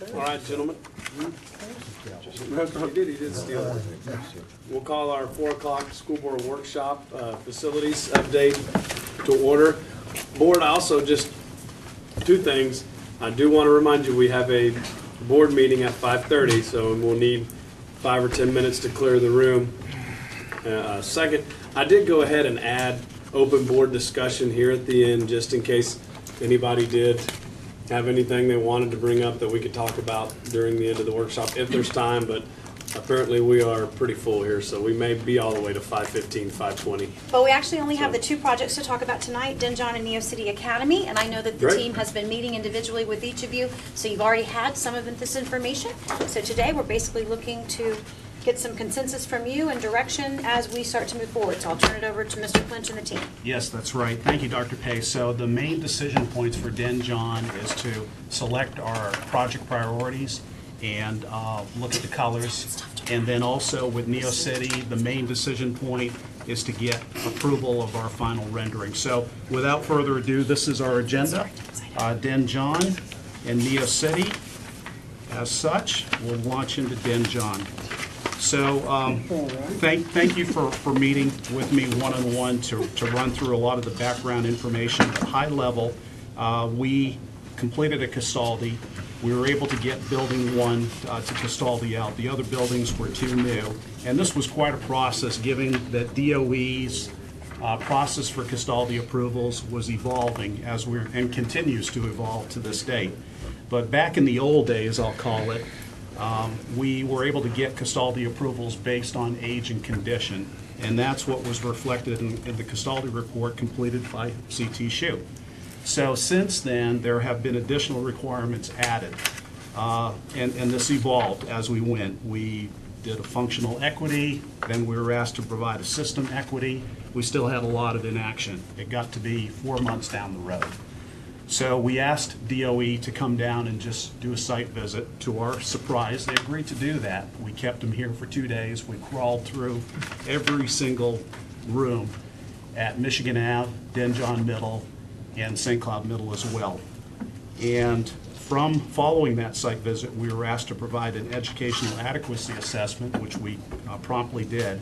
All right, gentlemen. He did steal it. We'll call our 4 o'clock school board workshop facilities update to order. Board, also just 2 things. I do want to remind you we have a board meeting at 5:30, so we'll need 5 or 10 minutes to clear the room. Second, I did go ahead and add open board discussion here at the end, just in case anybody did have anything they wanted to bring up that we could talk about during the end of the workshop, if there's time, but apparently we are pretty full here, so we may be all the way to 5:15, 5:20. But we actually only have the 2 projects to talk about tonight, Denjon and Neo City Academy, and I know that the Great. team has been meeting individually with each of you, so you've already had some of this information. So today, we're basically looking to get some consensus from you and direction as we start to move forward. So I'll turn it over to Mr. Clinch and the team. Yes, that's right. Thank you, Dr. Pace. So the main decision points for Denjon is to select our project priorities and look at the colors. And then also with Neo City, the main decision point is to get approval of our final rendering. So without further ado, this is our agenda. Denjon and Neo City. As such, we'll launch into Denjon. So thank you for meeting with me one-on-one to run through a lot of the background information. At high level, we completed a Castaldi. We were able to get building 1 to Castaldi out. The other buildings were too new. And this was quite a process, given that DOE's process for Castaldi approvals was evolving and continues to evolve to this date. But back in the old days, I'll call it, we were able to get Castaldi approvals based on age and condition, and that's what was reflected in the Castaldi report completed by CT Shu. So since then, there have been additional requirements added, and this evolved as we went. We did a functional equity, then we were asked to provide a system equity. We still had a lot of inaction. It got to be 4 months down the road. So we asked DOE to come down and just do a site visit. To our surprise, they agreed to do that. We kept them here for 2 days. We crawled through every single room at Michigan Ave, Denjon Middle, and St. Cloud Middle as well. And from following that site visit, we were asked to provide an educational adequacy assessment, which we promptly did.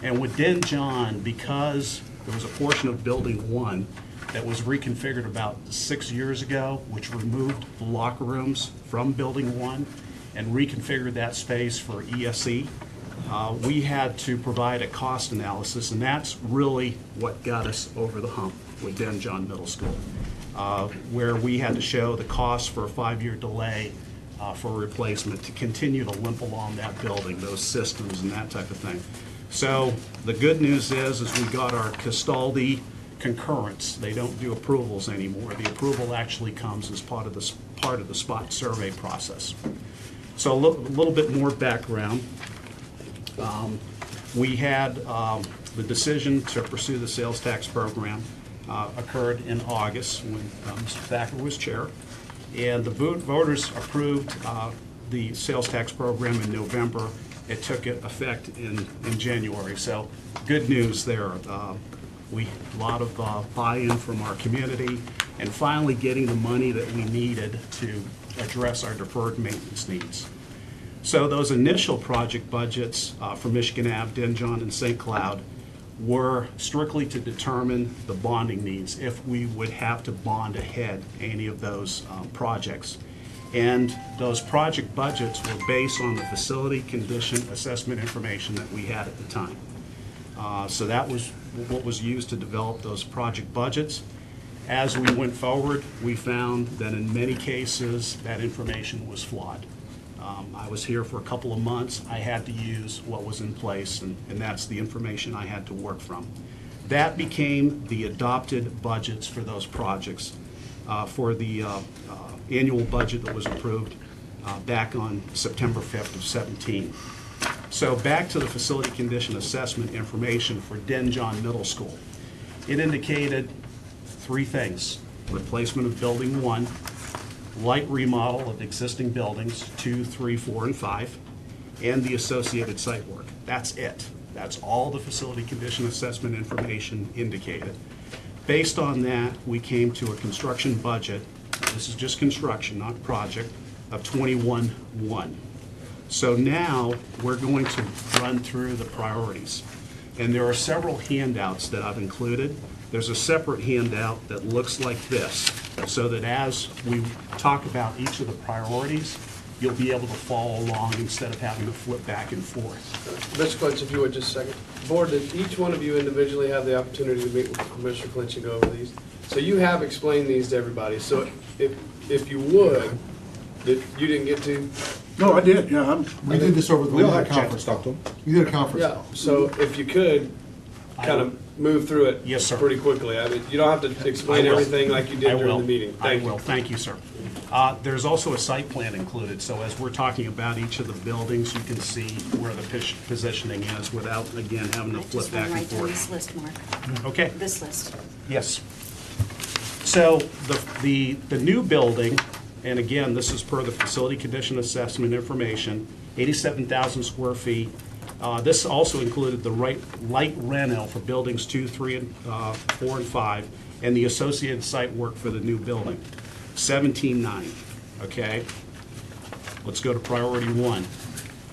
And with Denjon, because there was a portion of Building 1 that was reconfigured about 6 years ago, which removed the locker rooms from Building 1 and reconfigured that space for ESE. We had to provide a cost analysis, and that's really what got us over the hump with Denjon Middle School, where we had to show the cost for a 5-year delay for replacement to continue to limp along that building, those systems and that type of thing. So the good news is we got our Castaldi concurrence. They don't do approvals anymore. The approval actually comes as part of the spot survey process. So a little bit more background. We had the decision to pursue the sales tax program occurred in August when Mr. Thacker was chair, and the voters approved the sales tax program in November. It took effect in January. So good news there. A lot of buy-in from our community, and finally getting the money that we needed to address our deferred maintenance needs. So those initial project budgets for Michigan Ave, Denjon, and St. Cloud were strictly to determine the bonding needs, if we would have to bond ahead any of those projects. And those project budgets were based on the facility condition assessment information that we had at the time. So that was what was used to develop those project budgets. As we went forward, we found that in many cases that information was flawed. I was here for a couple of months. I had to use what was in place, and that's the information I had to work from. That became the adopted budgets for those projects for the annual budget that was approved back on September 5th of 17. So back to the facility condition assessment information for Denjon Middle School. It indicated 3 things: replacement of Building 1, light remodel of existing buildings 2, 3, 4, and 5, and the associated site work. That's it. That's all the facility condition assessment information indicated. Based on that, we came to a construction budget. This is just construction, not project, of 21-1. So now we're going to run through the priorities. And there are several handouts that I've included. There's a separate handout that looks like this, so that as we talk about each of the priorities, you'll be able to follow along instead of having to flip back and forth. Mr. Clinch, if you would just a second. Board, did each one of you individually have the opportunity to meet with Mr. Clinch and go over these? So you have explained these to everybody. So if you would, that you didn't get to? No, I did, yeah, we did this over the. We all had conference, Dr. We did a conference Yeah, call. so if you could, kind of move through it. Yes, sir. Pretty quickly. I mean, you don't have to explain I will. everything like you I did during will. the meeting. I Thank you. will, thank you, sir. There's also a site plan included, so as we're talking about each of the buildings, you can see where the positioning is without, again, having to I flip just back went and right down this forth. list, Mark, Okay, this list. yes. So the new building, and again, this is per the facility condition assessment information, 87,000 square feet. This also included the light reno for buildings 2, 3, and 4, and 5, and the associated site work for the new building, 17.9, okay? Let's go to priority 1.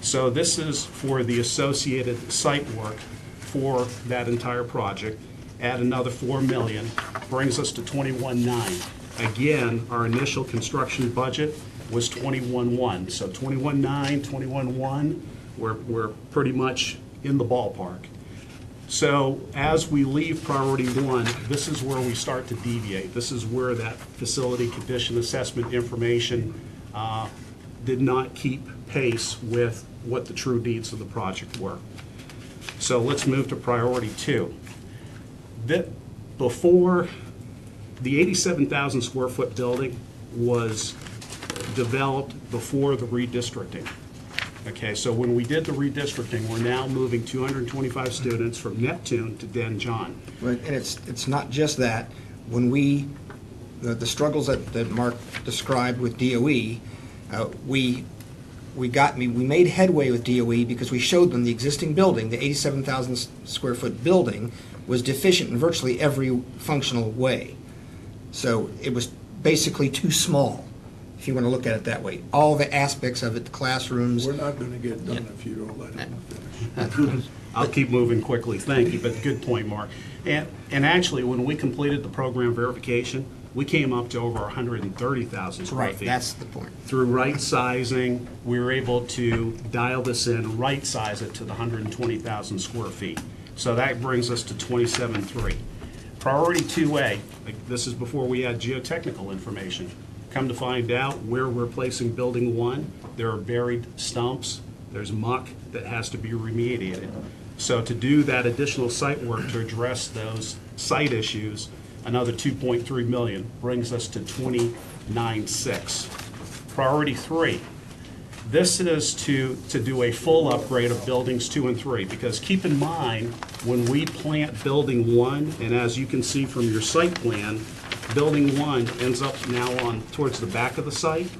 So this is for the associated site work for that entire project. Add another 4 million, brings us to 21.9. Again, our initial construction budget was 21.1. So 21.9, 21.1, we're pretty much in the ballpark. So as we leave priority 1, this is where we start to deviate. This is where that facility condition assessment information did not keep pace with what the true needs of the project were. So let's move to priority 2. Before, the 87,000 square foot building was developed before the redistricting. Okay, so when we did the redistricting, we're now moving 225 students from Neptune to Den John. Right, and it's not just that. When the struggles that Mark described with DOE, we made headway with DOE because we showed them the existing building, the 87,000 square foot building, was deficient in virtually every functional way. So it was basically too small, if you want to look at it that way. All the aspects of it, the classrooms. We're not gonna get done if you don't let him finish. I'll keep moving quickly, thank you, but good point, Mark. And actually, when we completed the program verification, we came up to over 130,000 square Right, feet. that's the point. Through right sizing, we were able to dial this in, right size it to the 120,000 square feet. So that brings us to 27.3. Priority 2A, this is before we had geotechnical information. Come to find out where we're placing building 1, there are buried stumps, there's muck that has to be remediated. So to do that additional site work to address those site issues, another 2.3 million brings us to 29.6. Priority 3, this is to do a full upgrade of buildings 2 and 3, because keep in mind, when we plant building 1, and as you can see from your site plan, building 1 ends up now on towards the back of the site.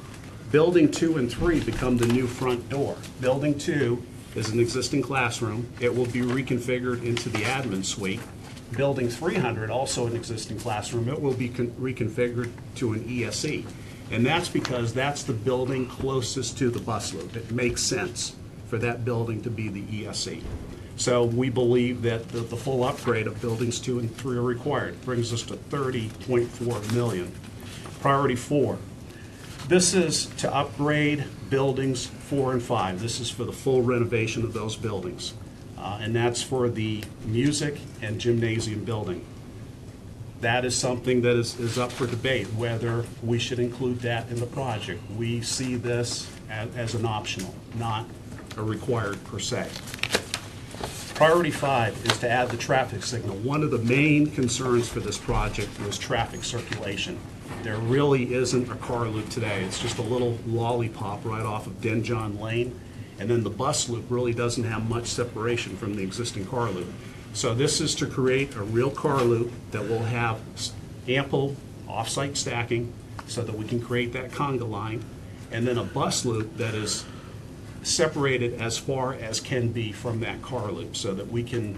Building 2 and 3 become the new front door. Building 2 is an existing classroom. It will be reconfigured into the admin suite. Building 300, also an existing classroom, it will be reconfigured to an ESE. And that's because that's the building closest to the bus loop. It makes sense for that building to be the ESE. So we believe that the full upgrade of buildings 2 and 3 are required. Brings us to 30.4 million. Priority 4. This is to upgrade buildings 4 and 5. This is for the full renovation of those buildings. And that's for the music and gymnasium building. That is something that is up for debate, whether we should include that in the project. We see this as an optional, not a required per se. Priority 5 is to add the traffic signal. One of the main concerns for this project was traffic circulation. There really isn't a car loop today. It's just a little lollipop right off of Den John Lane. And then the bus loop really doesn't have much separation from the existing car loop. So this is to create a real car loop that will have ample off-site stacking so that we can create that conga line, and then a bus loop that is separated as far as can be from that car loop so that we can,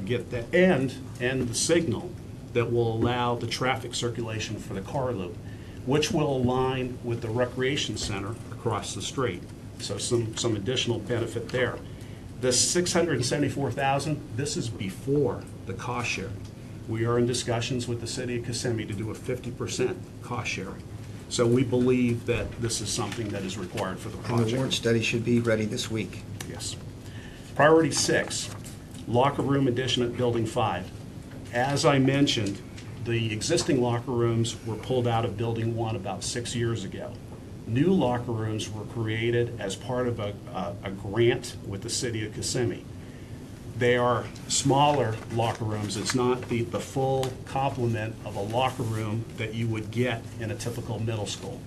get the and the signal that will allow the traffic circulation for the car loop. which will align with the recreation center across the street. So some additional benefit there. The $674,000, this is before the cost share. We are in discussions with the city of Kissimmee to do a 50% cost sharing. So we believe that this is something that is required for the And the project. warrant study should be ready this week. Yes. Priority 6, locker room addition at Building 5. As I mentioned, the existing locker rooms were pulled out of Building 1 about 6 years ago. New locker rooms were created as part of a grant with the city of Kissimmee. They are smaller locker rooms. It's not the full complement of a locker room that you would get in a typical middle school.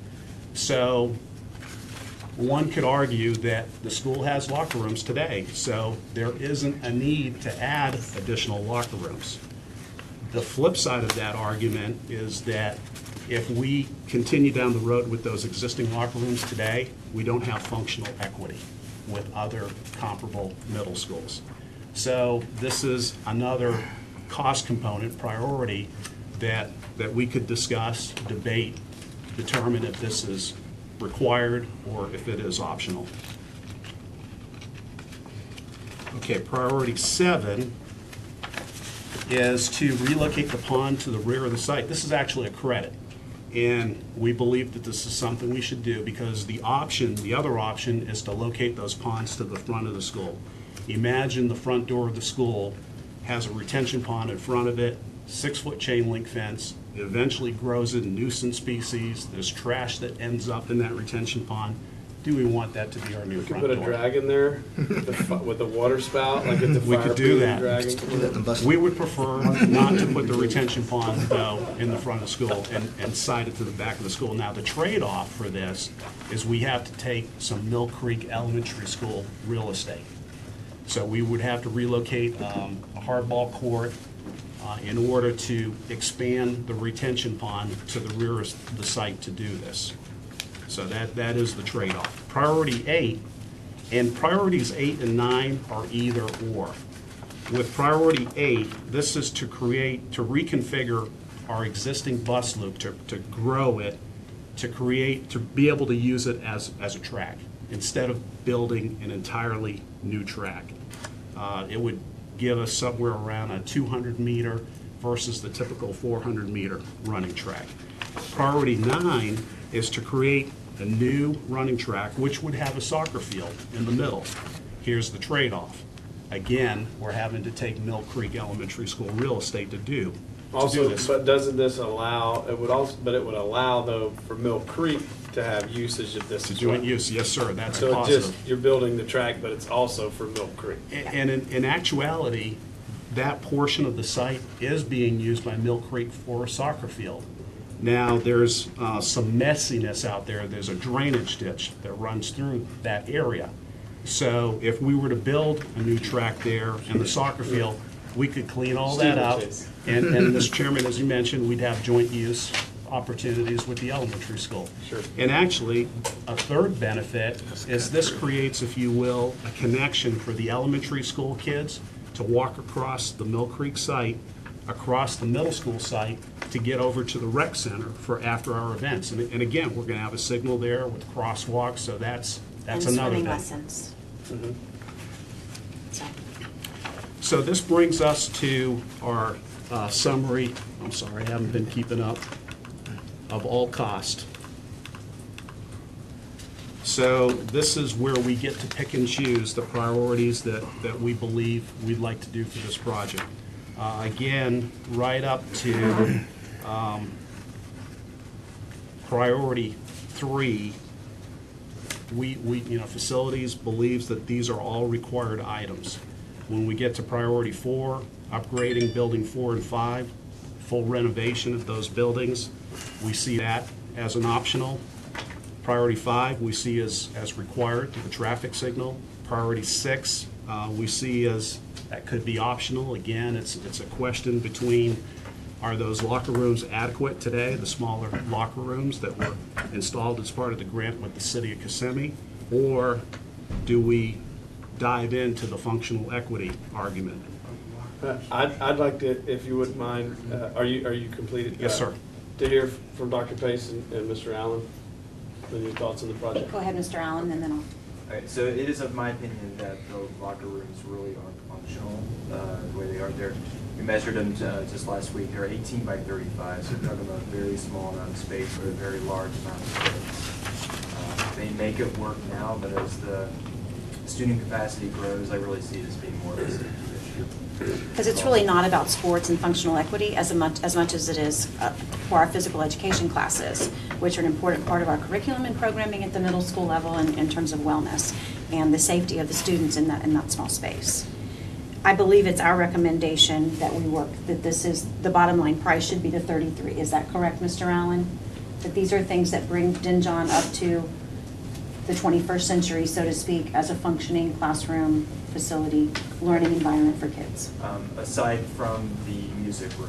So one could argue that the school has locker rooms today, so there isn't a need to add additional locker rooms. The flip side of that argument is that if we continue down the road with those existing locker rooms today, we don't have functional equity with other comparable middle schools. So this is another cost component priority that we could discuss, debate, determine if this is required or if it is optional. Okay, priority 7 is to relocate the pond to the rear of the site. This is actually a credit, and we believe that this is something we should do because the other option is to locate those ponds to the front of the school. Imagine the front door of the school has a retention pond in front of it, 6-foot chain link fence. It eventually grows into nuisance species. There's trash that ends up in that retention pond. Do we want that to be our new We could front put a door? dragon there with a water spout, like it's a We fire could do that. breathing Do dragon. that in Bus- We would prefer not to put the retention pond, though, in the front of the school and side it to the back of the school. Now, the trade-off for this is we have to take some Mill Creek Elementary School real estate. So we would have to relocate a hardball court in order to expand the retention pond to the rear of the site to do this. So that is the trade-off. Priority 8, and priorities 8 and 9 are either or. With priority 8, this is to reconfigure our existing bus loop, to grow it, to be able to use it as a track, instead of building an entirely new track. It would give us somewhere around a 200-meter versus the typical 400-meter running track. Priority 9 is to create a new running track, which would have a soccer field in the middle. Here's the trade-off. Again, we're having to take Mill Creek Elementary School real estate to do Also, this. but doesn't this allow, it would allow though for Mill Creek to have usage of this as well. Joint use, yes, sir, that's a So it positive. just, you're building the track, but it's also for Mill Creek. And in actuality, that portion of the site is being used by Mill Creek for a soccer field. Now, there's some messiness out there. There's a drainage ditch that runs through that area. So if we were to build a new track there and the soccer field, we could clean all that up. Steeplechase. And Mr. Chairman, as you mentioned, we'd have joint use opportunities with the elementary school. Sure. And actually, a third benefit is this creates, if you will, a connection for the elementary school kids to walk across the Mill Creek site, across the middle school site, to get over to the rec center for after-hour events. And again, we're going to have a signal there with crosswalks, so that's And another swimming thing. lessons. So, So this brings us to our summary, I'm sorry, I haven't been keeping up, of all cost. So this is where we get to pick and choose the priorities that we believe we'd like to do for this project. Again, right up to priority 3, facilities believes that these are all required items. When we get to priority 4, upgrading building 4 and 5, full renovation of those buildings, we see that as an optional. Priority 5, we see as required to the traffic signal. Priority 6, we see as that could be optional. Again, it's a question between, are those locker rooms adequate today, the smaller locker rooms that were installed as part of the grant with the city of Kissimmee, or do we dive into the functional equity argument? I'd like to, if you wouldn't mind, are you completed? Yes, sir. to hear from Dr. Pace and Mr. Allen. Any thoughts on the project? Go ahead, Mr. Allen, and then I'll. All right, so it is of my opinion that the locker rooms really aren't functional the way they are there. We measured them just last week. They're 18 by 35, so we're talking about a very small amount of space or a very large amount of space. They make it work now, but as the student capacity grows, I really see it as being more of a safety issue. Because it's really not about sports and functional equity as much as it is for our physical education classes, which are an important part of our curriculum and programming at the middle school level in terms of wellness and the safety of the students in that small space. I believe it's our recommendation that this is, the bottom line price should be the 33. Is that correct, Mr. Allen? That these are things that bring Denjon up to the 21st century, so to speak, as a functioning classroom facility, learning environment for kids. Aside from the music room.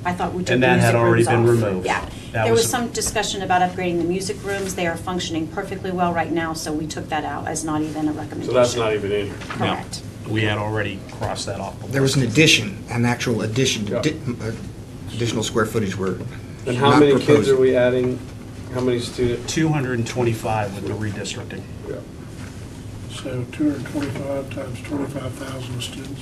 I thought we took the And that music had already rooms been off. removed. Yeah. That There was was- some discussion about upgrading the music rooms. They are functioning perfectly well right now, so we took that out as not even a recommendation. So that's not even in here. No, Correct. we had already crossed that off. There was an addition, an actual addition, Yeah. additional square footage were And how not many kids proposed. are we adding? How many students? 225 with the redistricting. Yeah. So 225 times 25,000 students.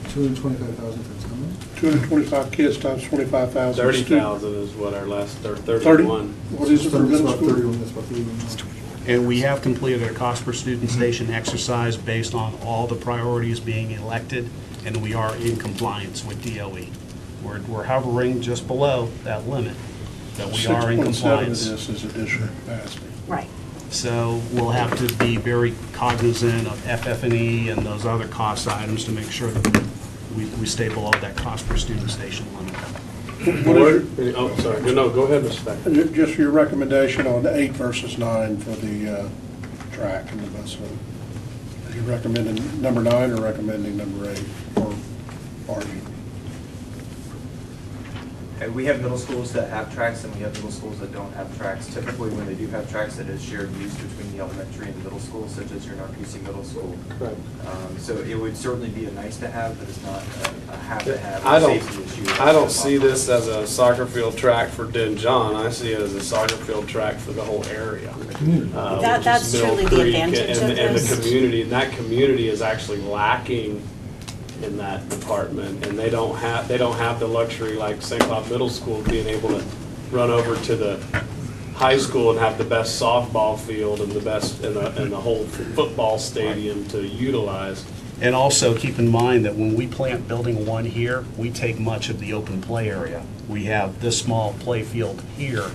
225,000 for how many? 225 kids times 25,000 students. 30,000 is what our last, or 30. 31. What is it for That's middle about school? 31, that's about 31. And we have completed a cost per student station exercise based on all the priorities being elected, and we are in compliance with DOE. We're hovering just below that limit, that we are in 6.7 of compliance. this is additional capacity. Right. So we'll have to be very cognizant of FF&E and those other cost items to make sure that we stay below that cost per student station limit. Board? Oh, sorry. No, go ahead, Mr. Beck. Just your recommendation on 8 versus 9 for the track and the bus loop. Are you recommending number 9 or recommending number 8? Or are you? And we have middle schools that have tracks and we have middle schools that don't have tracks. Typically, when they do have tracks, it is shared use between the elementary and the middle school, such as your Narcousie Middle School. Correct. So it would certainly be a nice to have, but it's not a have to have I or don't, safety issue. I don't see this as a soccer field track for Denjon. I see it as a soccer field track for the whole area. That's which is Mill truly the Creek advantage and of And this. the community, and that community is actually lacking in that department, and they don't have the luxury like St. Cloud Middle School being able to run over to the high school and have the best softball field and the best, and the whole football stadium to utilize. And also keep in mind that when we plant building 1 here, we take much of the open play area. We have this small play field here,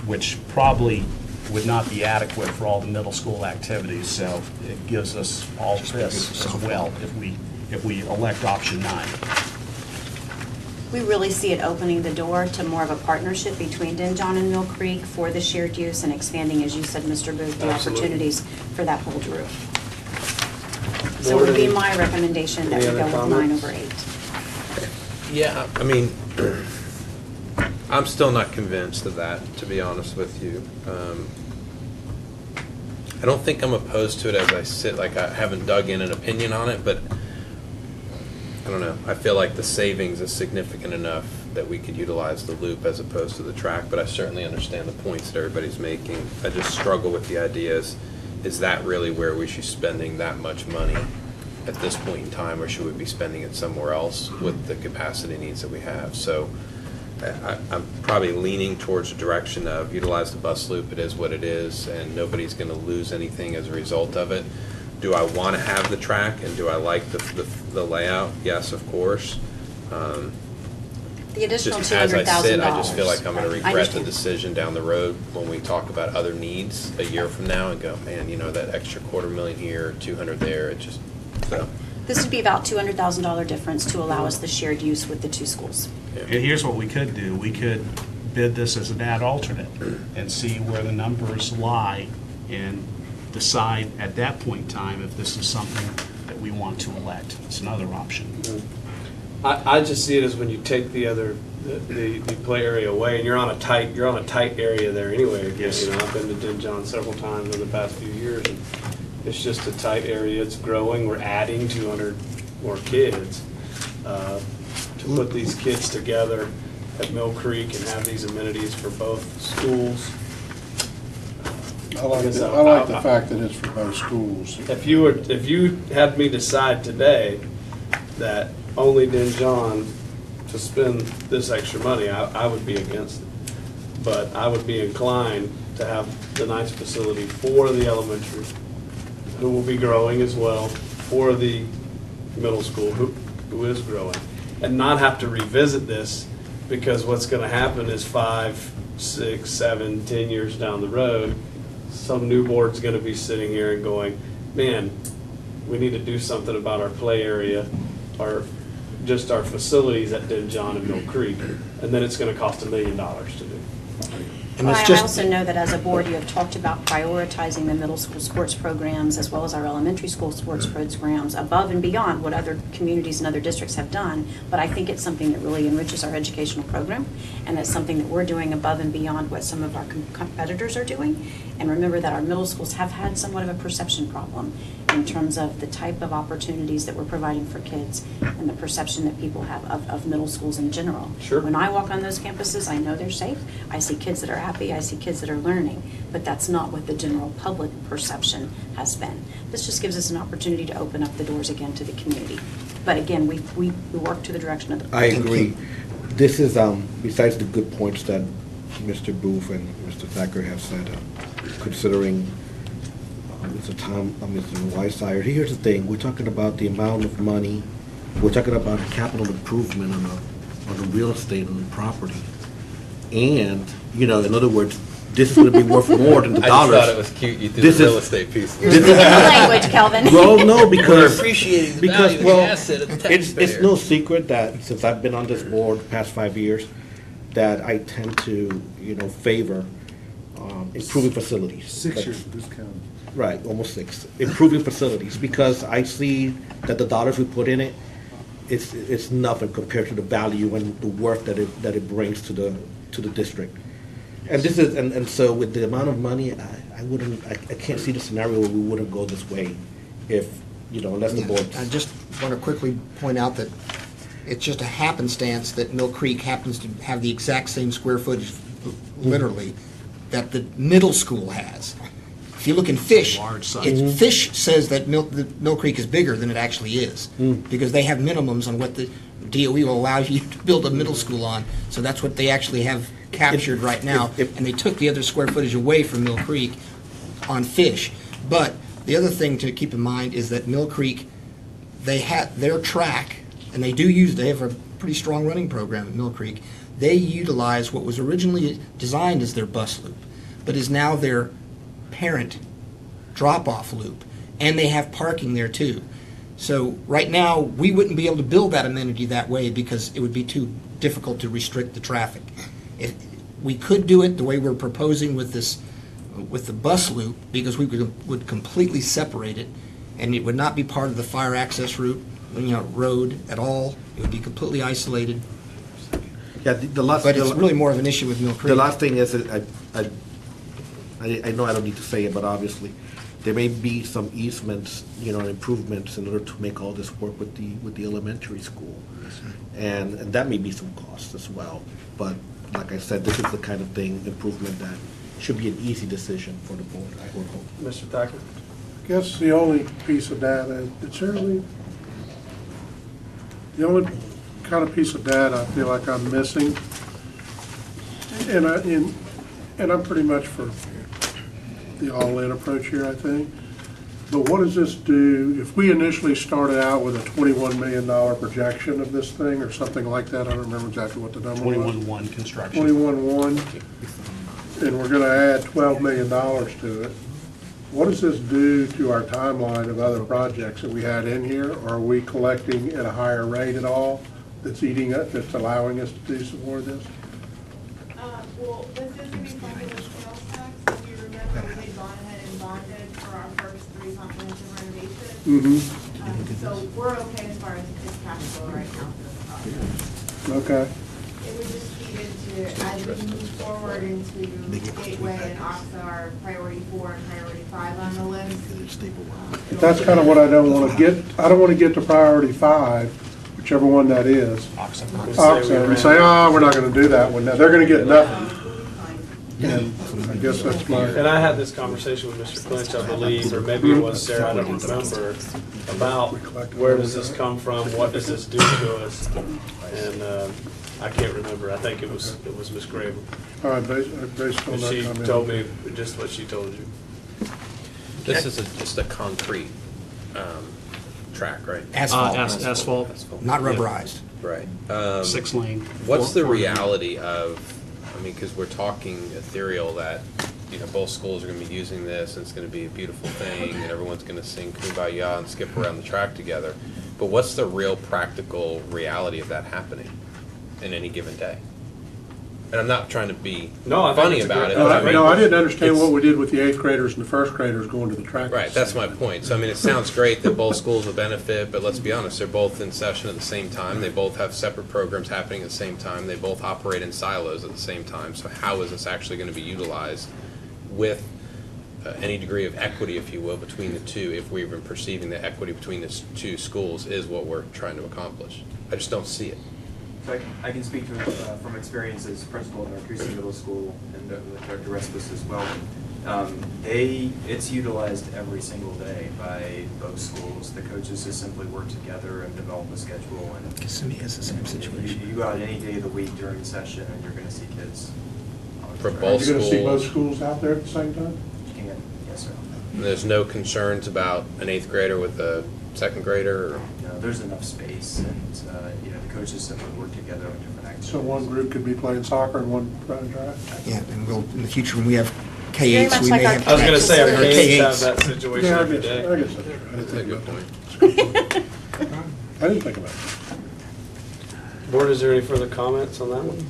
which probably would not be adequate for all the middle school activities. So it gives us all this as well if we elect option 9. We really see it opening the door to more of a partnership between Denjon and Mill Creek for the shared use and expanding, as you said, Mr. Booth, the Absolutely. opportunities for that whole group. So it would be my recommendation that we Any go other with 9 comments? over 8. Yeah, I mean, I'm still not convinced of that, to be honest with you. I don't think I'm opposed to it as I sit, like I haven't dug in an opinion on it, but I don't know. I feel like the savings is significant enough that we could utilize the loop as opposed to the track, but I certainly understand the points that everybody's making. I just struggle with the ideas. Is that really where we should be spending that much money at this point in time, or should we be spending it somewhere else with the capacity needs that we have? So I'm probably leaning towards the direction of utilize the bus loop. It is what it is, and nobody's going to lose anything as a result of it. Do I want to have the track, and do I like the layout? Yes, of course. The additional Just as I $200,000. sit, I just feel like I'm going to I regret the understand. decision down the road when we talk about other needs a year from now and go, man, you know, that extra $250,000 here, 200 there, it just, so. This would be about $200,000 difference to allow us the shared use with the 2 schools. And here's what we could do. We could bid this as an ad alternate and see where the numbers lie and decide at that point in time if this is something that we want to elect. It's another option. I just see it as when you take the play area away, and you're on a tight area there anyway. Again, Yes. you know, I've been to Denjon several times in the past few years, and it's just a tight area. It's growing. We're adding 200 more kids. to put these kids together at Mill Creek and have these amenities for both schools. I like the fact that it's for both schools. If you had me decide today that only Den John to spend this extra money, I would be against it. But I would be inclined to have the nice facility for the elementary, who will be growing as well, for the middle school, who is growing, and not have to revisit this, because what's gonna happen is 5, 6, 7, 10 years down the road, some new board's gonna be sitting here and going, man, we need to do something about our play area, just our facilities at Den John and Mill Creek, and then it's gonna cost $1 million to do. And Well, it's I just- also know that as a board, you have talked about prioritizing the middle school sports programs as well as our elementary school sports programs above and beyond what other communities and other districts have done. But I think it's something that really enriches our educational program, and it's something that we're doing above and beyond what some of our competitors are doing. And remember that our middle schools have had somewhat of a perception problem in terms of the type of opportunities that we're providing for kids and the perception that people have of middle schools in general. Sure. When I walk on those campuses, I know they're safe. I see kids that are happy. I see kids that are learning. But that's not what the general public perception has been. This just gives us an opportunity to open up the doors again to the community. But again, we work to the direction of the. I agree. This is, besides the good points that Mr. Booth and Mr. Thacker have said, considering Mr. Weissayer, here's the thing, we're talking about the amount of money, we're talking about a capital improvement on the real estate, on the property. And, in other words, this is gonna be worth more than the I just dollars. thought it was cute you threw This the real is- estate piece. Your language, Kelvin. Well, no, because. We're appreciating the because, value of the well, asset of the It's taxpayer. no secret that since I've been on this board the past 5 years, that I tend to, favor improving facilities. 6 years of discount. Right, almost 6. Improving facilities, because I see that the dollars we put in it, it's nothing compared to the value and the worth that it brings to the district. And this is, and so with the amount of money, I can't see the scenario where we wouldn't go this way if, unless the board. I just want to quickly point out that it's just a happenstance that Mill Creek happens to have the exact same square footage, literally, that the middle school has. If you look in Fish, Large size. Fish says that Mill Creek is bigger than it actually is, because they have minimums on what the DOE will allow you to build a middle school on, so that's what they actually have captured right now, and they took the other square footage away from Mill Creek on Fish. But the other thing to keep in mind is that Mill Creek, they have their track, and they have a pretty strong running program at Mill Creek. They utilize what was originally designed as their bus loop, but is now their parent drop-off loop, and they have parking there too. So right now, we wouldn't be able to build that amenity that way because it would be too difficult to restrict the traffic. If we could do it the way we're proposing with the bus loop, because we would completely separate it, and it would not be part of the fire access route, road at all. It would be completely isolated. Yeah, the last. But it's really more of an issue with Mill Creek. The last thing is, I know I don't need to say it, but obviously, there may be some easements, improvements in order to make all this work with the elementary school. And that may be some costs as well. But like I said, this is the kind of thing, improvement that should be an easy decision for the board, I would hope. Mr. Thacker? I guess the only piece of data, the only kind of piece of data I feel like I'm missing, and I'm pretty much for the all-in approach here, I think. But what does this do, if we initially started out with a $21 million projection of this thing, or something like that, I don't remember exactly what the number was. 21-1 construction. 21.1, and we're gonna add $12 million to it. What does this do to our timeline of other projects that we had in here? Are we collecting at a higher rate at all that's that's allowing us to do some more of this? Well, this is going to be funded with sales tax. If you remember, we had gone ahead and bonded for our first 3 comprehensive renovations. So we're okay as far as cash flow right now for this project. Okay. It would just feed into, as we move forward into Gateway and OXA, our priority 4 and priority 5 on the list. But that's kind of what I don't want to get. I don't want to get to priority 5 whichever one that is, Oxen. Oxford, and say, oh, we're not gonna do that one. Now, they're gonna get nothing. And I guess that's my, And I had this conversation with Mr. Clinch, I believe, or maybe it was Sarah, I don't remember, about where does this come from, what does this do to us? And I can't remember, I think it was Ms. Graber. all right, based on And that she comment. told me just what she told you. This is just a concrete track, right? Asphalt, Asphalt, not rubberized. Right. 6-lane. What's the 4 lane. reality of, I mean, because we're talking ethereal that, you know, both schools are going to be using this, and it's going to be a beautiful thing, and everyone's going to sing Kumbaya and skip around the track together. But what's the real practical reality of that happening in any given day? And I'm not trying to be No, I think funny it's a about great- it. No, but I no, I didn't understand it's- what we did with the 8th graders and the 1st graders going to the track. Right, that's my point. So, I mean, it sounds great that both schools will benefit, but let's be honest, they're both in session at the same time. They both have separate programs happening at the same time. They both operate in silos at the same time. So how is this actually going to be utilized with any degree of equity, if you will, between the two, if we've been perceiving that equity between the two schools is what we're trying to accomplish? I just don't see it. So I can speak to, from experience as principal in our Creasy Middle School and with Dr. Respis as well. It's utilized every single day by both schools. The coaches just simply work together and develop a schedule. And Kissimmee has the same situation. you go out any day of the week during session and you're going to see kids. on the For track. both Are you gonna see both schools. schools out there at the same time? You can, yes, sir. There's no concerns about an 8th grader with a 2nd grader or? You know, there's enough space and, you know, the coaches simply work together on different activities. So one group could be playing soccer and one running track? Yeah, and we'll, in the future, when we have Very K-8s, much we like may our have. I was gonna say, our Or K-8s have K-8s. that situation Yeah, I every guess, day. I guess that's right. I That's a didn't good think about point. it. I didn't think about it. Board, is there any further comments on that one?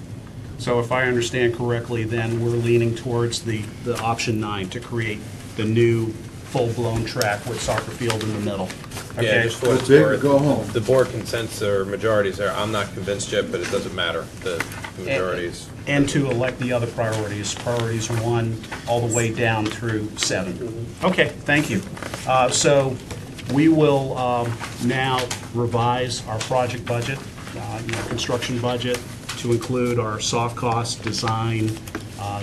So if I understand correctly, then we're leaning towards the option 9 to create the new full-blown track with soccer field in the middle. Yeah, Okay? just for what it's Big, worth, go home. the board consensus or majorities there, I'm not convinced yet, but it doesn't matter, the majorities. And to elect the other priorities 1 all the way down through 7. Okay, thank you. So we will now revise our project budget, construction budget, to include our soft cost, design,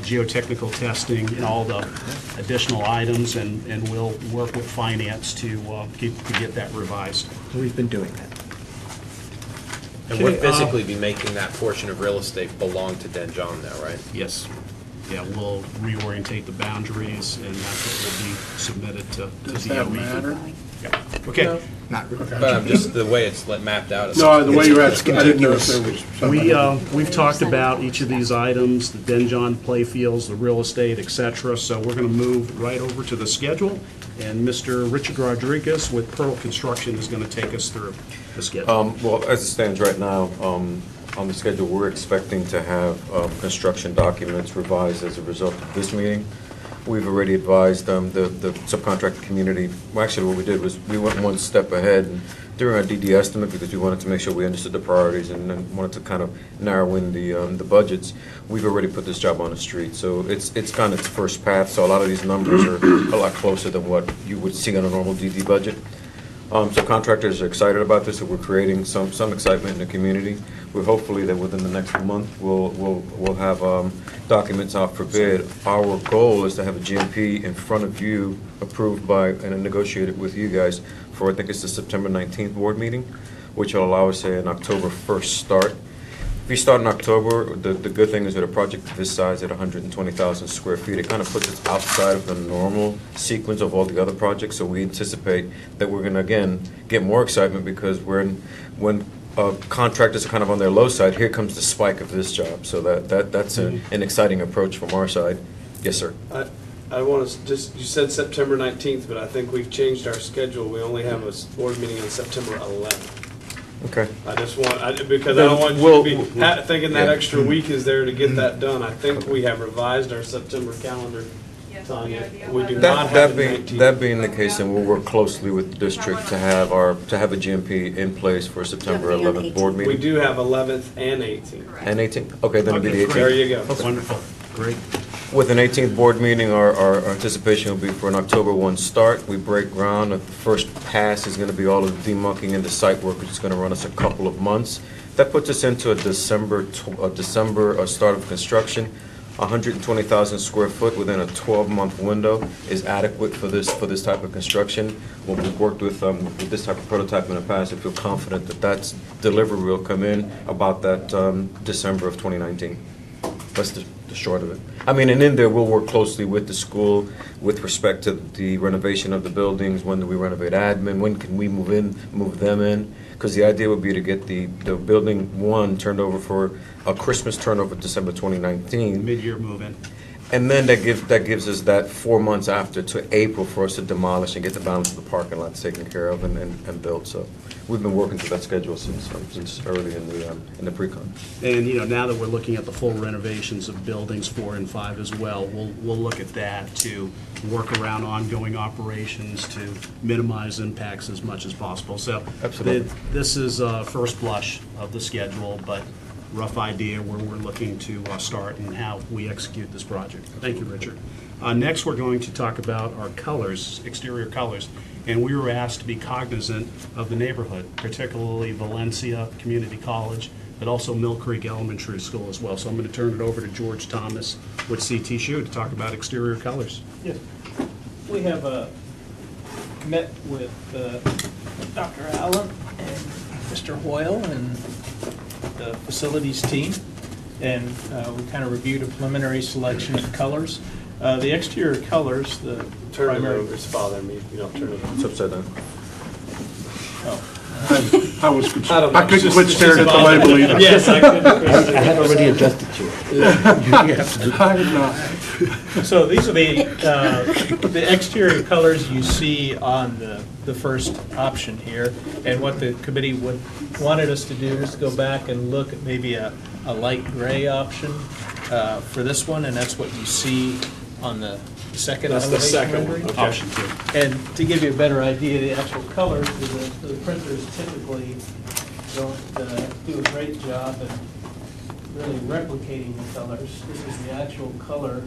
geotechnical testing, and all the additional items, and we'll work with finance to get that revised. We've been doing that. And we'll Okay, physically be making that portion of real estate belong to Den John now, right? Yes. Yeah, we'll reorientate the boundaries, and that's what will be submitted to Does DOE. that matter? Yeah. Okay. Not really. But just the way it's mapped out. it's- No, the way you're It's asking, I didn't know if continuous. there was something. We've talked about each of these items, the Den John playfields, the real estate, et cetera, so we're going to move right over to the schedule, and Mr. Richard Rodriguez with Pearl Construction is going to take us through the schedule. Well, as it stands right now, on the schedule, we're expecting to have construction documents revised as a result of this meeting. We've already advised the subcontractor community. Well, actually, what we did was we went one step ahead and during our DD estimate, because we wanted to make sure we understood the priorities and then wanted to kind of narrow in the budgets. We've already put this job on the street, so it's kind of its first path. So a lot of these numbers are a lot closer than what you would see on a normal DD budget. So contractors are excited about this, so we're creating some excitement in the community. We're hopefully that within the next month, we'll have documents out for bid. Our goal is to have a GMP in front of you, approved by and negotiated with you guys for, I think it's the September 19th board meeting, which will allow us an October 1st start. If you start in October, the good thing is that a project this size at 120,000 square feet, it kind of puts us outside of the normal sequence of all the other projects. So we anticipate that we're going to, again, get more excitement because when contractors are kind of on their low side, here comes the spike of this job. So that's an exciting approach from our side. Yes, sir. I want to just, you said September 19th, but I think we've changed our schedule. We only have a board meeting on September 11th. Okay. I just want, because I don't want you to be thinking that yeah. extra week is there to get that done. I think we have revised our September calendar. Yes, Tanya, yeah, we do not That have the being 19th. the case, then we'll work closely with the district to have a GMP in place for September Definitely on 11th board We meeting. do have 11th and 18th. And 18th? Okay, then it'll be the 18th. There you go. Wonderful, great. With an 18th board meeting, our anticipation will be for an October 1 start. We break ground. The first pass is going to be all of the demucking and the site work, which is going to run us a couple of months. That puts us into a December start of construction. 120,000 square foot within a 12-month window is adequate for this type of construction. When we've worked with this type of prototype in the past, I feel confident that that's delivery will come in about that December of 2019. That's the short of it. I mean, and in there, we'll work closely with the school with respect to the renovation of the buildings. When do we renovate admin? When can we move them in? Because the idea would be to get the building 1 turned over for a Christmas turnover December 2019. Mid-year move-in. And then that gives us that 4 months after to April for us to demolish and get the balance of the parking lots taken care of and built. So we've been working to that schedule since early in the pre-con. And, you know, now that we're looking at the full renovations of buildings 4 and 5 as well, we'll look at that to work around ongoing operations to minimize impacts as much as possible. So Absolutely. this is first blush of the schedule, but rough idea where we're looking to start and how we execute this project. Thank you, Richard. Next, we're going to talk about our colors, exterior colors, and we were asked to be cognizant of the neighborhood, particularly Valencia Community College, but also Mill Creek Elementary School as well. So I'm going to turn it over to George Thomas with CT Shoe to talk about exterior colors. Yes. We have met with Dr. Allen and Mr. Hoyle and the facilities team, and we kind of reviewed a preliminary selection of colors. The exterior colors, the Turn it primary... over, it's bothering me, you don't turn it over. It's upside down. Oh. I was, I don't know. I couldn't It's quit just staring at the bothering label me. either. Yes, I could. I had already adjusted to it. You have to do I did not. So these are the exterior colors you see on the first option here. And what the committee wanted us to do is to go back and look at maybe a light gray option for this one, and that's what you see on the second That's the elevation second one, rendering. okay. Option 2. And to give you a better idea, the actual colors, the printers typically don't do a great job at really replicating the colors. This is the actual color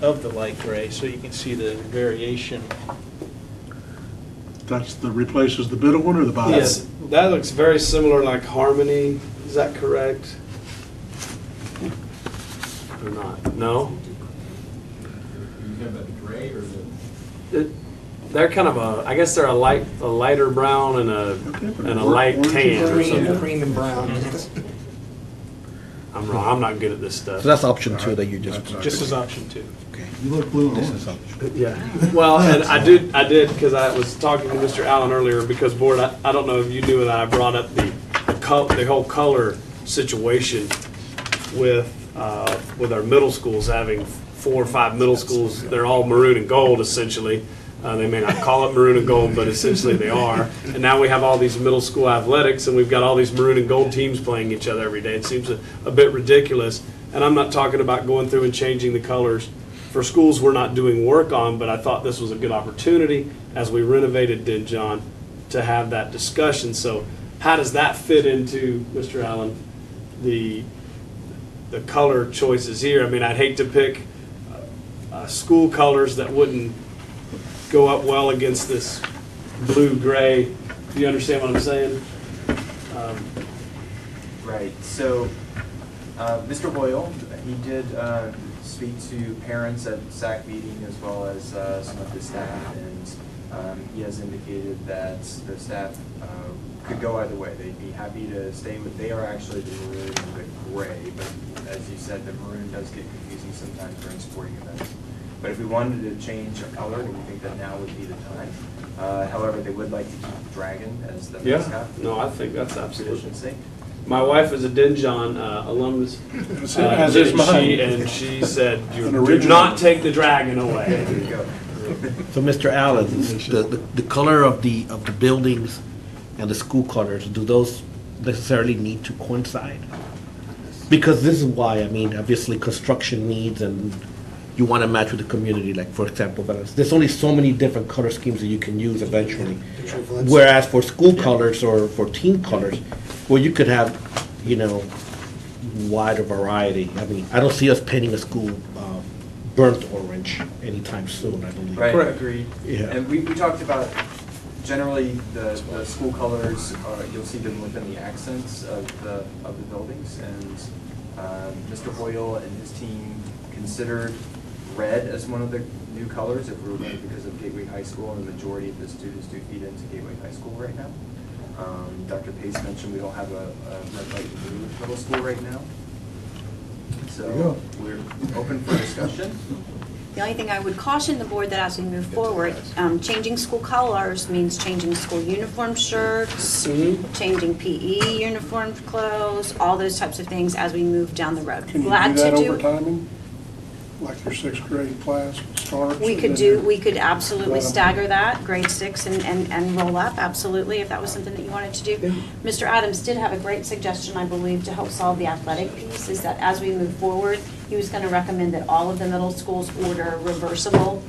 of the light gray, so you can see the variation. That's the replaces the middle one or the bottom? Yes, that looks very similar like Harmony, is that correct? Or not? No? They're kind of I guess they're a lighter brown and a light tan or something. Cream and brown. I'm wrong, I'm not good at this stuff. So that's option 2 that you just. Just as option 2. You look blue and This orange. is option. Yeah, well, and I did, because I was talking to Mr. Allen earlier, because Board, I don't know if you knew that I brought up the whole color situation with our middle schools, having 4 or 5 middle schools, they're all maroon and gold essentially. They may not call it maroon and gold, but essentially they are. And now we have all these middle school athletics, and we've got all these maroon and gold teams playing each other every day. It seems a bit ridiculous. And I'm not talking about going through and changing the colors for schools we're not doing work on, but I thought this was a good opportunity as we renovated Den John to have that discussion. So how does that fit into, Mr. Allen, the color choices here? I mean, I'd hate to pick school colors that wouldn't go up well against this blue-gray. Do you understand what I'm saying? Right, so Mr. Hoyle, he did speak to parents at SAC meeting as well as some of the staff, and he has indicated that the staff could go either way. They'd be happy to stay with, they are actually the maroon and the gray, but as you said, the maroon does get confusing sometimes during sporting events. But if we wanted to change a color, then we think that now would be the time. However, they would like to keep the dragon as the mascot. No, I think that's absolutely. Tradition. My wife is a Den John alumnus. As is mine. And she said, An do original. not take the dragon away. There you go. So, Mr. Allen, the color of the buildings and the school colors, do those necessarily need to coincide? Because this is why, I mean, obviously construction needs and you want to match with the community, like for example, there's only so many different color schemes that you can use eventually. Whereas for school colors or for team colors, well, you could have, you know, wider variety. I mean, I don't see us painting a school burnt orange anytime soon, I believe. Right, Correct. agreed. Yeah. And we talked about, generally, the school colors, you'll see them within the accents of the buildings. And Mr. Hoyle and his team considered red as one of the new colors if we were going because of Gateway High School, and the majority of the students do feed into Gateway High School right now. Dr. Pace mentioned we don't have a red, white, and blue middle school right now. So we're open for discussion. The only thing I would caution the board that as we move forward, changing school colors means changing school uniform shirts, changing PE uniform clothes, all those types of things as we move down the road. Can you Glad do that to over timing? Like your sixth grade class starts? We and could then we could absolutely let 'em- stagger that, grade 6 and roll up, absolutely, if that was something that you wanted to do. Mr. Adams did have a great suggestion, I believe, to help solve the athletic piece, is that as we move forward, he was gonna recommend that all of the middle schools order reversible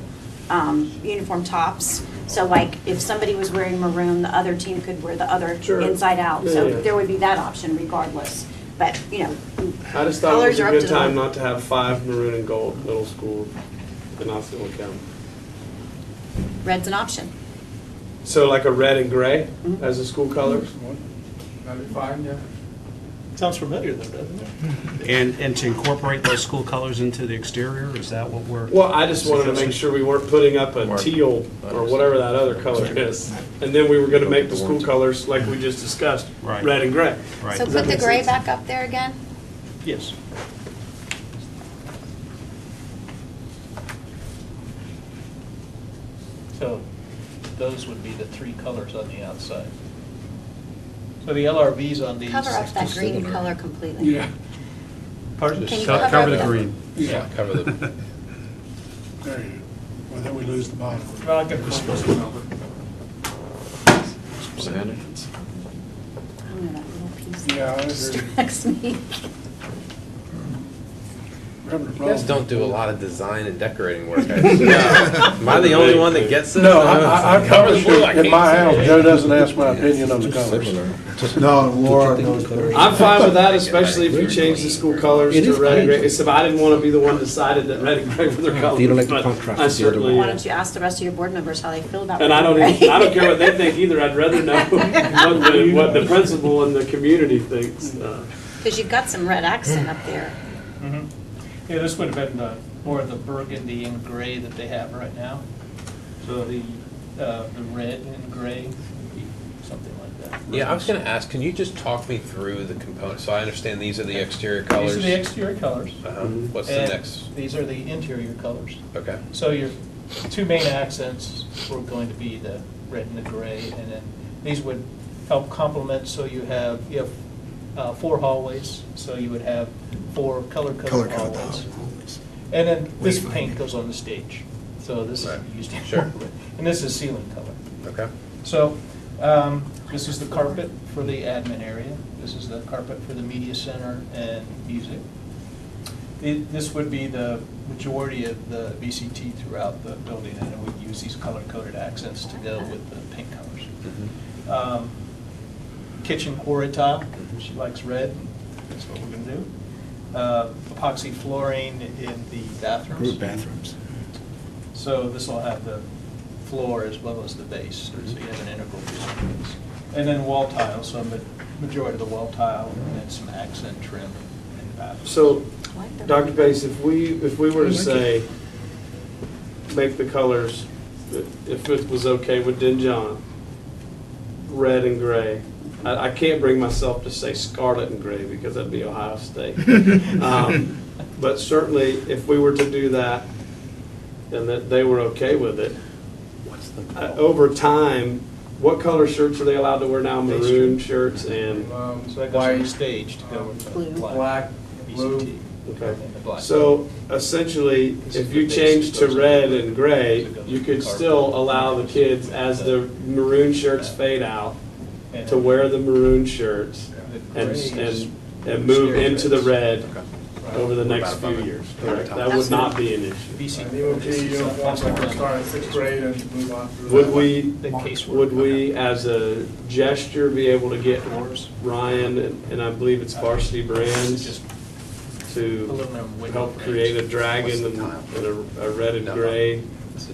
uniform tops. So like, if somebody was wearing maroon, the other team could wear the other Sure. inside out. Yeah, So yeah. there would be that option regardless. But, you know, I just thought it colors was a are up good to the time board. not to have 5 maroon and gold middle school in Osceola County. Red's an option. So like a red and gray Mhm. as the school colors? That'd be fine, yeah. Sounds familiar though, doesn't it? And to incorporate those school colors into the exterior, is that what we're? Well, I just wanted to make sure we weren't putting up a teal or whatever that other color is. And then we were gonna make the school colors, like we just discussed, Right. red and gray. Right. So Does that put the make gray sense? back up there again. Yes. So those would be the three colors on the outside. So the LRVs on these. Cover up that green color completely. Pardon? Can you Co- cover cover up the the- green. Yeah, cover the, There you go. Well, then we lose the bottom. Well, I can pull this over. I don't know, that little piece Yeah, I agree. distracts me. We're having a you problem. guys don't do a lot of design and decorating work. Am I the only one that gets this? No, I Cover the promise blue, you, I in can't my see house, it. Joe doesn't ask my opinion on the colors. No, Laura knows better. I'm fine with that, especially if you change the school colors It to is red and gray. nice. Except I didn't want to be the one decided that red and gray were their colors. You don't like the but contrast I with the other certainly, Why don't you ask the rest of your board members how they feel about and I don't red and even, I gray? don't care what they think either. I'd rather know what the principal and the community thinks. Because you've got some red accent up there. Mhm. Yeah, this would have been more of the burgundy and gray that they have right now. So the red and gray would be something like that. Yeah, I was gonna ask, can you just talk me through the components? So I understand these are the exterior colors. These are the exterior colors. Uh-huh. What's the and next? These are the interior colors. Okay. So your two main accents were going to be the red and the gray, and then these would help complement, so you have 4 hallways, so you would have 4 color-coded Color-coded hallways. hallways. And then this Wait, paint goes on the stage, so this is Right. used. Sure. And this is ceiling color. Okay. So, this is the carpet for the admin area. This is the carpet for the media center and music. This would be the majority of the VCT throughout the building, and we'd use these color-coded accents to go with the paint colors. Mhm. Kitchen quarry tile, she likes red, that's what we're gonna do. Epoxy flooring in the bathrooms. Group bathrooms. So this will have the floor as well as the base, so you have an integral piece of base. And then wall tile, so the majority of the wall tile, and then some accent trim in the bathroom. So, I like the Dr. red. Pace, if we were to say, make the colors, if it was okay with Den John, red and gray. I can't bring myself to say scarlet and gray because that'd be Ohio State. But certainly, if we were to do that, and that they were okay with it, over time, what color shirts are they allowed to wear now? Maroon shirts and, So that goes on the stage to go with Blue. the Black, blue. VCT. okay. And the black. So essentially, if you change to red and gray, you could still allow the kids, as the maroon shirts fade out, And to wear the maroon shirts the and, gray is and move into the red. Right. over the next few years, correct? That would not be an issue. VC. EOT uniforms like we start in sixth grade and move on through. Would that. we, The casework. would we, as a gesture, be able to get Ryan, and I believe it's Varsity Brands, Just to aluminum window help frames. create a dragon and a red and gray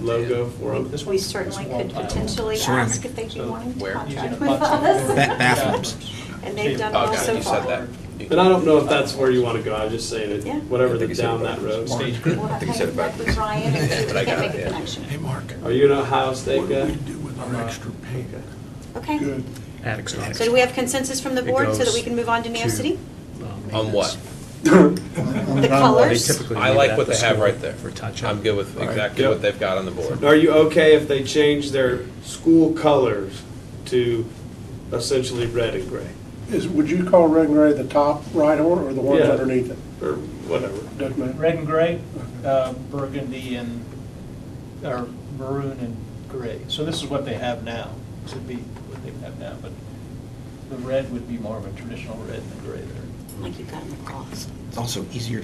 logo for them? This We one's- certainly this wall could tile. potentially Ceramic. ask if they'd be wanting to Where? contract Using with a us. Bathrooms. And they've done Oh, well God, so you said that. far. And I don't know if that's where you want to go, I'm just saying Yeah. it, whatever I think the you said down it that road. Stage We'll have I think to you said it connect with backwards. Ryan and see if But we I can got make it, a yeah. connection. Mark, Are you an Ohio State what do guy? we do with our extra paint? Okay. Good. Attic So space. do we have consensus from the It board so that goes we can move on to Neo to, City? On what? The They colors? typically I leave it like at what the they have school right there. for touch-up. I'm good with exactly Yep. what they've got on the board. Are you okay if they change their school colors to essentially red and gray? Would you call red and gray the top right or the ones Yeah. underneath it? Or whatever? Doesn't matter. Red and gray, burgundy and, or maroon and gray. So this is what they have now. This would be what they have now, but the red would be more of a traditional red than gray there. Like you've got in the clause. It's also easier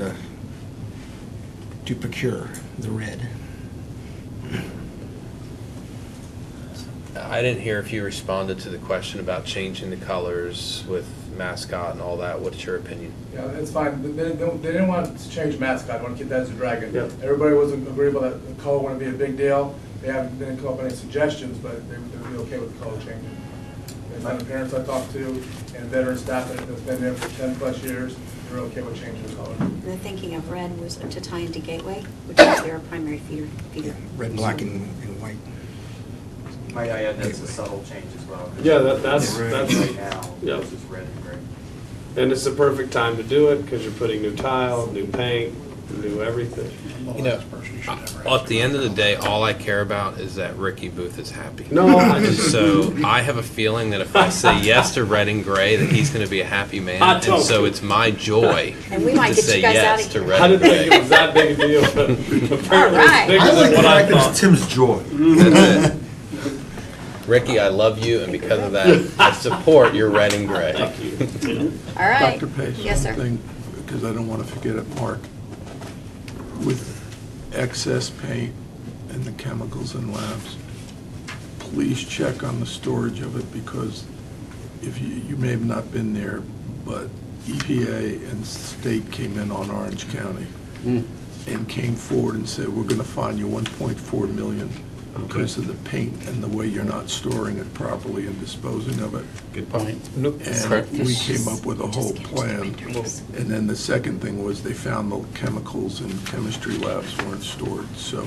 to procure the red. I didn't hear if you responded to the question about changing the colors with mascot and all that. What's your opinion? Yeah, it's fine. They didn't want to change mascot, they want to keep that as a dragon. Yep. Everybody was agreeable that the color wouldn't be a big deal. They haven't, didn't come up with any suggestions, but they would be okay with the color changing. And the parents I talked to and veteran staff that's been there for 10+ years, they're okay with changing the color. And the thinking of red was to tie into Gateway, which is their primary feeder. Red, black, and white. Might I add, that's a subtle change as well. 'cause Yeah, that's, Right that's, now, yeah. this is red and gray. and it's the perfect time to do it because you're putting new tile, new paint, new everything. You know, at the end of the day, all I care about is that Ricky Booth is happy. No, I just, So I have a feeling that if I say yes to red and gray, that he's going to be a happy man. I And don't. so it's my joy And we might to get say you guys out yes of to here. red I and didn't think it gray. was that big a deal, but apparently All right. it's bigger than what I thought. Tim's joy. That's it. Ricky, I love you, and because of that, I support your red and gray. Thank you. All right. Dr. Pace, Yes, sir. one thing, because I don't want to forget it, Mark. With excess paint and the chemicals in labs, please check on the storage of it, because if you may have not been there, but EPA and state came in on Orange County and came forward and said, we're going to fine you 1.4 million because of the paint and the way you're not storing it properly and disposing of it. Good point. And we came up with a whole plan. And then the second thing was they found the chemicals in chemistry labs weren't stored. So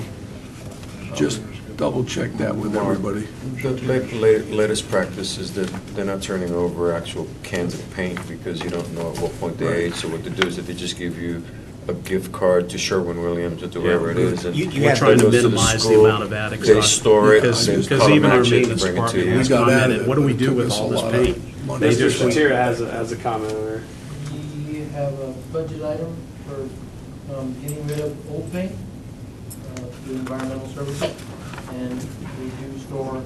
just double check that with everybody. The latest practice is that they're not turning over actual cans of paint because you don't know at what point they age. So what they do is that they just give you a gift card to Sherwin-Williams or to whoever it is. And We're trying to minimize the amount of attic They stock. store it, Because they because color even our match it, and maintenance bring it to department you. has We got at commented, it, what do we but it do took with us all a this lot of paint? money. They Mr. just, Shatier has a comment there. We have a budget item for getting rid of old paint through environmental services, and we do store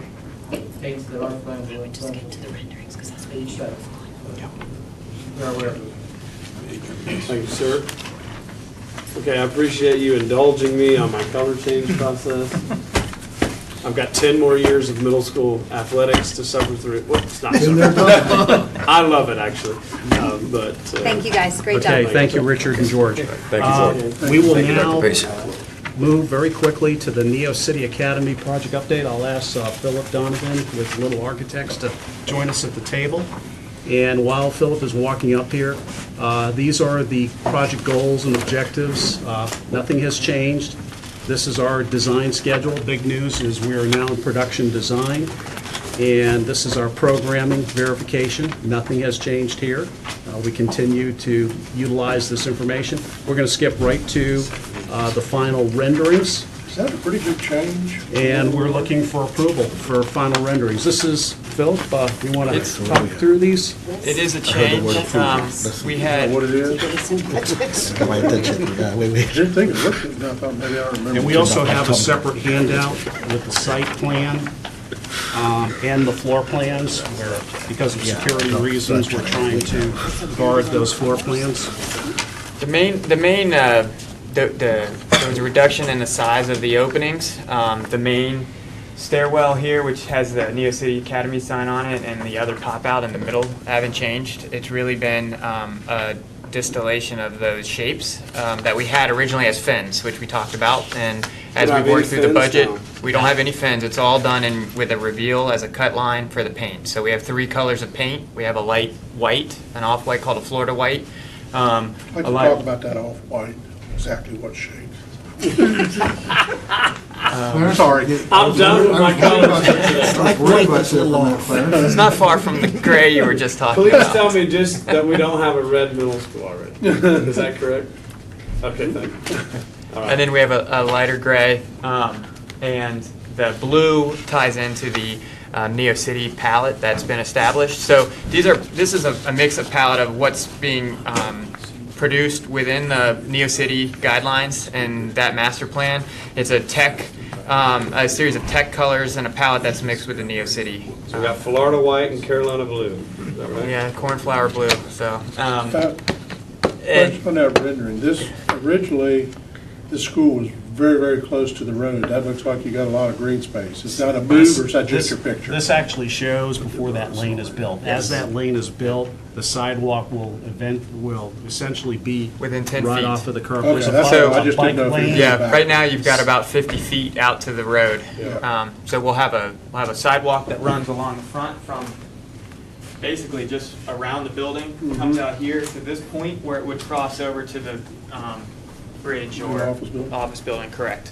paints that are flammable. Just get to the renderings because that's what Each side. Yeah. They're aware of it. Thank you, sir. Okay, I appreciate you indulging me on my color change process. I've got 10 more years of middle school athletics to suffer through. Whoops, not suffer. I love it, actually. But Thank you, guys. Great job. okay, thank you, Richard and George. Thank you, George. We will Thank you, Dr. now Pace. move very quickly to the Neo City Academy project update. I'll ask Philip Donovan with Little Architects to join us at the table. And while Philip is walking up here, these are the project goals and objectives. Nothing has changed. This is our design schedule. Big news is we are now in production design. And this is our programming verification. Nothing has changed here. We continue to utilize this information. We're going to skip right to the final renderings. Is that a pretty good change? And we're looking for approval for final renderings. This is, Phil, you want to talk through these? It is a change. We had, What it is? Got my attention. Wait. I didn't think it looked good. I thought maybe I remember. And we also have a separate handout with the site plan and the floor plans, where, because of security reasons, we're trying to guard those floor plans. There was a reduction in the size of the openings. The main stairwell here, which has the Neo City Academy sign on it, and the other pop out in the middle haven't changed. It's really been a distillation of those shapes that we had originally as fins, which we talked about. And as don't we have worked any through the fins budget, now. we don't have any fins. It's all done with a reveal as a cut line for the paint. So we have 3 colors of paint. We have a light white, an off-white called a Florida white. I'd like a to light- talk about that off-white, exactly what shade. Sorry. I'm done with my comments for today. It's not far from the gray you were just talking Please about. tell me just that we don't have a red middle school already. Is that correct? Okay, thank you. All right. And then we have a lighter gray, and the blue ties into the Neo City palette that's been established. So this is a mix of palette of what's being produced within the Neo City guidelines and that master plan. It's a series of tech colors and a palette that's mixed with the Neo City. So we got Florida white and Carolina blue. Is that right? Yeah, cornflower blue. So. Question on that rendering, originally, this school was very, very close to the road. That looks like you got a lot of green space. Is that a move or is that just your picture? This actually shows before that lane is built. As that lane is built, the sidewalk will essentially be Within 10 right feet. off of the curb. Okay, There's a that's bike- all. I just didn't know if it was lane. Yeah, back. right now you've got about 50 feet out to the road. Yeah. So we'll have a sidewalk that runs along the front from basically just around the building, comes out here to this point where it would cross over to the bridge The or office building? office building, correct.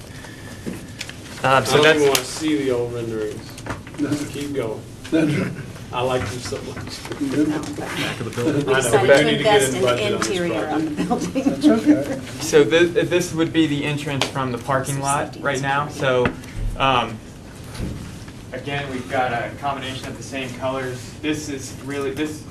I So don't even want that's, to see the old renderings. Keep going. I like you so much. Back of the building. I know, Decided we to do need to get invest in in budget on this interior on the project. building. That's okay. so this would be the entrance from the parking lot right now. So again, we've got a combination of the same colors. This is really, oops.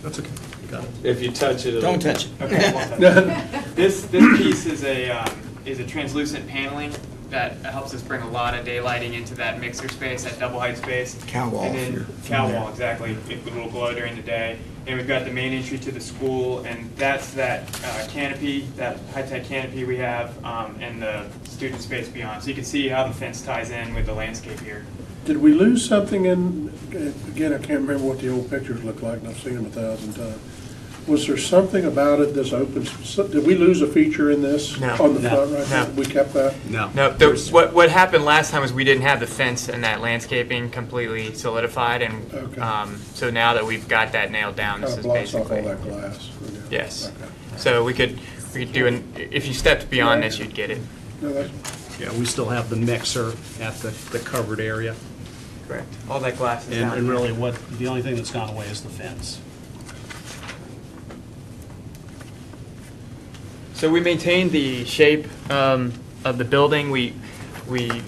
That's okay. You got it. If you touch it, it'll. Don't touch it. Okay, this piece is a translucent paneling that helps us bring a lot of daylighting into that mixer space, that double height space. Cow wall And then, here. cow wall, exactly. It will glow during the day. And we've got the main entry to the school, and that's that canopy, that high-tech canopy we have, and the student space beyond. So you can see how the fence ties in with the landscape here. Did we lose something in, again, I can't remember what the old pictures look like, and I've seen them 1,000 times. Was there something about it, this open, did we lose a feature in this? No. On the No. front right No. there? We kept that? No. No, what happened last time was we didn't have the fence and that landscaping completely solidified, and Okay. so now that we've got that nailed down, this Kind of is blocks off all basically. that glass. Yes. Okay. So we could do if you stepped beyond this, you'd get it. No, that's, Yeah, we still have the mixer at the covered area. Correct. All that glass is down. And really the only thing that's gone away is the fence. So we maintained the shape of the building. We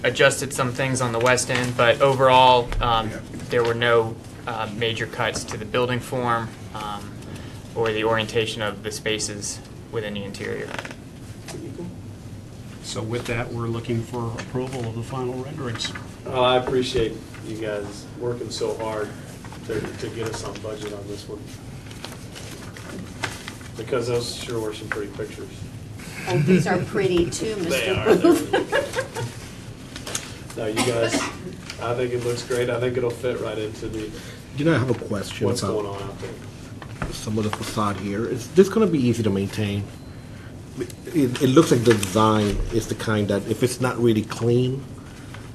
adjusted some things on the west end, but overall, there were no major cuts to the building form or the orientation of the spaces within the interior. So with that, we're looking for approval of the final renderings. Well, I appreciate you guys working so hard to get us on budget on this one. Because those sure were some pretty pictures. Oh, these are pretty too, They Mr. are. Booth. No, you guys, I think it looks great. I think it'll fit right into I have a question what's about going on out there. some of the facade here. Is this going to be easy to maintain? It looks like the design is the kind that if it's not really clean,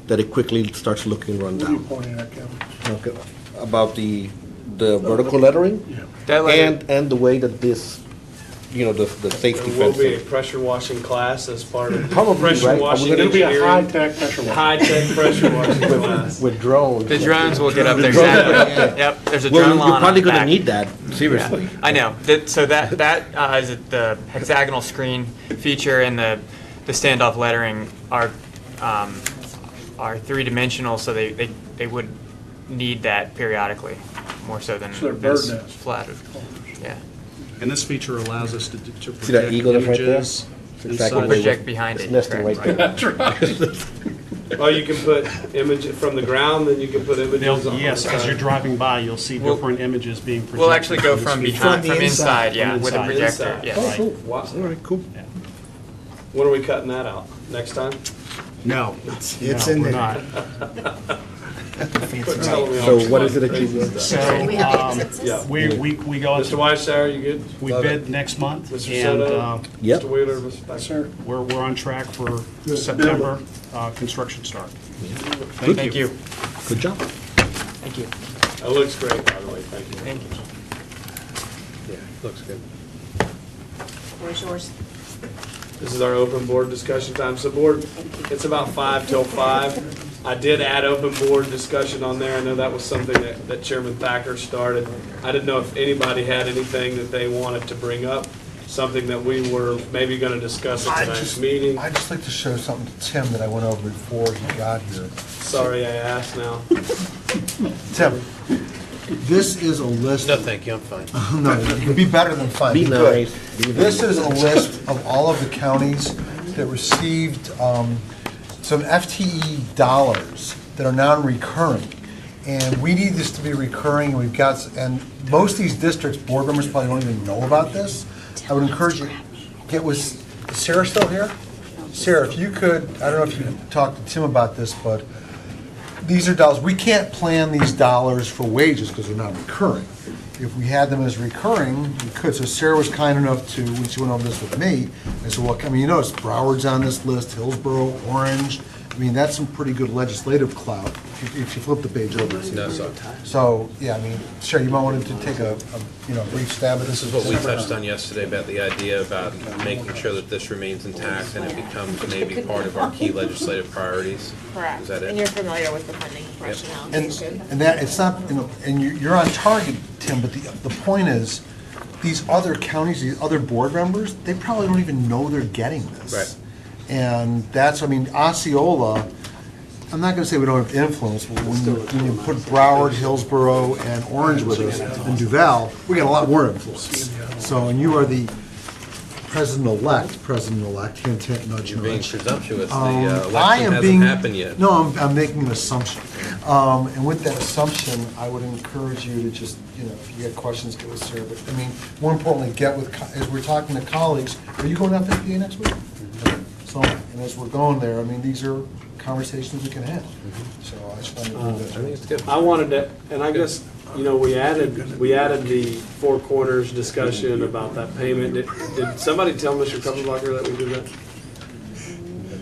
that it quickly starts looking run what are you down. pointing at, Kevin? Okay. About the vertical lettering Yeah. That letter- and the way that this, the safety There will be a fencing. pressure washing class as part of Probably, pressure right? washing It'll be a engineering. high-tech pressure washer. High-tech pressure washing class. With drones. The drones will get up there, drones, exactly. yeah. Yep, there's a Well, drone lawn you're probably on the going to back. need that, seriously. Yeah, I know. So that is the hexagonal screen feature and the standoff lettering are three-dimensional, so they would need that periodically, more so than So they're bird this nest. flat. Yeah. And this feature allows us to See that project eagle that's right there? images Exactly inside where the- Project behind It's it. nesting correct. right there. That's right. Oh, you can put image from the ground, then you can put images on the Yes, as side. you're driving by, you'll see different images being presented. We'll actually go on the from screen. behind, from the inside, yeah, From with a inside. projector, Inside. yes. Oh, cool. Wow. All right, cool. Yeah. When are we cutting that out? Next time? No. It's No, in we're there. not. Quit telling me all So this what is it that crazy you- stuff. So, We have a um, consensus? Yeah. we go, Mr. Weisshire, you good? we bid next month, Mr. and Soto? Yep. Mr. Wheeler, Mr. Thacker? Sir. we're on track for Good. September construction start. Thank you. Good job. Thank you. That looks great, by the way, thank you. Thank you. Yeah, looks good. Where's yours? This is our open board discussion time. So board, it's about 5 till 5. I did add open board discussion on there. I know that was something that Chairman Thacker started. I didn't know if anybody had anything that they wanted to bring up, something that we were maybe going to discuss at tonight's meeting. I'd just like to show something to Tim that I went over before he got here. Sorry I asked now. Tim, this is a list. No, thank you, I'm fine. No, you can be better than fine. Be good. nice. Be This nice. is a list of all of the counties that received some FTE dollars that are non-recurring. And we need this to be recurring, and we've got, and most of these districts, board members probably don't even know about this. I would encourage you, is Sarah still here? Sarah, if you could, I don't know if you talked to Tim about this, but these are dollars, we can't plan these dollars for wages because they're not recurring. If we had them as recurring, we could. So Sarah was kind enough to, when she went over this with me, I said, well, I mean, you notice Broward's on this list, Hillsborough, Orange. I mean, that's some pretty good legislative clout if you flip the page over. No, so So, yeah, I mean, Sarah, you might want to take a brief stab at this. this is what we touched on yesterday about the idea about making sure that this remains intact and it becomes maybe part of our key legislative priorities. Correct. Is that And it? you're familiar with the funding rationale. And that, it's not, and you're on target, Tim, but the point is, these other counties, these other board members, they probably don't even know they're getting this. Right. And that's, I mean, Osceola, I'm not gonna say we don't have influence, but when you put Broward, Hillsborough, and Orange with us, and Duval, we got a lot more influence. So, and you are the president-elect, hint, hint, nudge, You're being nudge. presumptuous. The I election am hasn't being. happened yet. No, I'm making an assumption. And with that assumption, I would encourage you to just, if you get questions, get with Sarah. But, I mean, more importantly, get with, as we're talking to colleagues, are you going to FFPA next week? So, and as we're going there, I mean, these are conversations we can have. So I just wanted to do I that. think it's good. I wanted to, and I guess, we added the Four Corners discussion about that payment. Did somebody tell Mr. Kruppenbacher that we did that?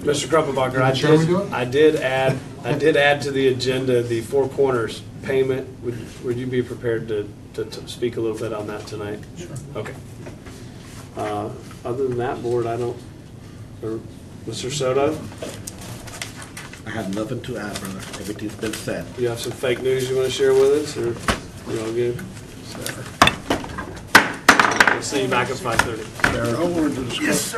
Mr. Kruppenbacher, Did the chairman do it? I did add to the agenda the Four Corners payment. Would you be prepared to speak a little bit on that tonight? Sure. Okay. Other than that, board, I don't, or Mr. Soto, I have nothing to add, brother. Everything's been said. you have some fake news you want to share with us, or you all good? We'll see you back at 5:30. Sarah, I wanted to discuss.